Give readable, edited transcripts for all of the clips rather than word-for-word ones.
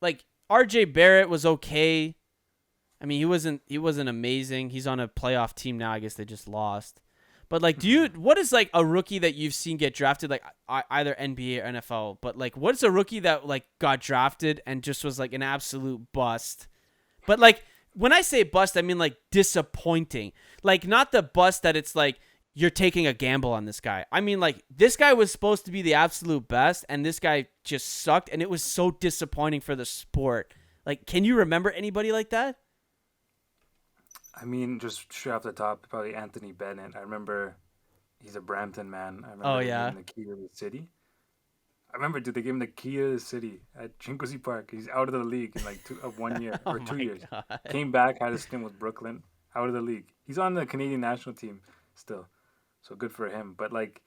like RJ Barrett was okay. I mean, he wasn't amazing. He's on a playoff team now. I guess they just lost. But like, what is like a rookie that you've seen get drafted, like either NBA or NFL? But like, what's a rookie that like got drafted and just was like an absolute bust? But like, when I say bust, I mean like disappointing. Like not the bust that it's like you're taking a gamble on this guy. I mean like this guy was supposed to be the absolute best, and this guy just sucked, and it was so disappointing for the sport. Like, can you remember anybody like that? I mean, just straight off the top, probably Anthony Bennett. I remember he's a Brampton man. I Oh remember they gave yeah. him the key to the city. I remember, dude, they gave him the key to the city at Chincosi Park. He's out of the league in like 1 year Oh or two my years. god. Came back, had a stint with Brooklyn, out of the league. He's on the Canadian national team still, so good for him. But like,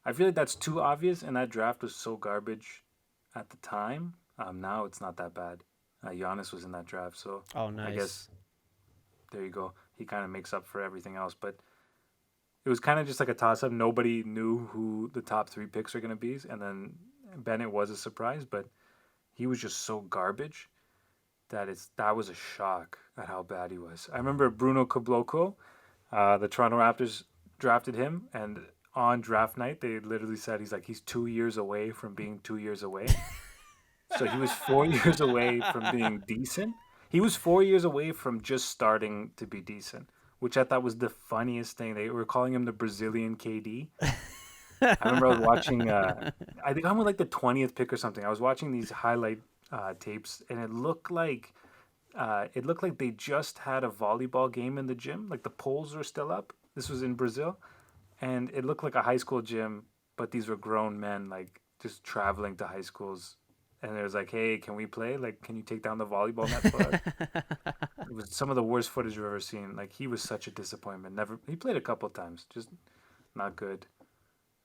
I feel like that's too obvious, and that draft was so garbage at the time. Now it's not that bad. Giannis was in that draft, so Oh I nice. guess there you go. He kind of makes up for everything else. But it was kind of just like a toss up. Nobody knew who the top three picks are going to be. And then Bennett was a surprise, but he was just so garbage that was a shock at how bad he was. I remember Bruno Caboclo, the Toronto Raptors drafted him, and on draft night they literally said he's 2 years away from being 2 years away. So he was 4 years away from being decent. He was 4 years away from just starting to be decent, which I thought was the funniest thing. They were calling him the Brazilian KD. I remember I was watching. I think I'm with like the 20th pick or something. I was watching these highlight tapes, and it looked like they just had a volleyball game in the gym. Like the poles were still up. This was in Brazil, and it looked like a high school gym, but these were grown men like just traveling to high schools. And it was like, hey, can we play? Like, can you take down the volleyball net for us? It was some of the worst footage I've ever seen. Like, he was such a disappointment. Never, he played a couple of times, just not good.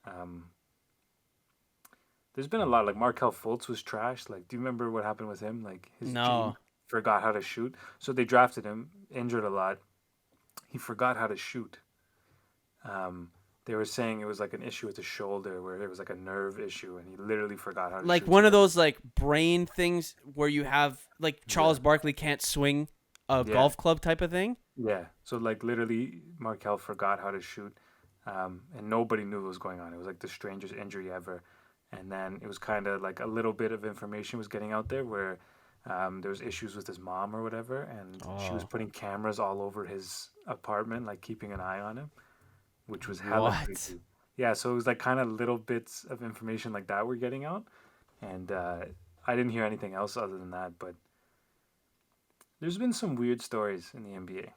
Um, there's been a lot. Like Markel Fultz was trash. Like, do you remember what happened with him? Like, his gene No. forgot how to shoot. So they drafted him, injured a lot. He forgot how to shoot. Um, they were saying it was like an issue with the shoulder where it was like a nerve issue, and he literally forgot how to Like shoot. So one of never. those like brain things where you have like Yeah, Charles Barkley can't swing a yeah, golf club type of thing. yeah. So like literally, Markel forgot how to shoot, and nobody knew what was going on. It was like the strangest injury ever. And then it was kind of like a little bit of information was getting out there where there was issues with his mom or whatever, and she was Oh. putting cameras all over his apartment, like keeping an eye on him, which was hella What? creepy. Yeah, so it was like kind of little bits of information like that were getting out, and I didn't hear anything else other than that. But there's been some weird stories in the NBA.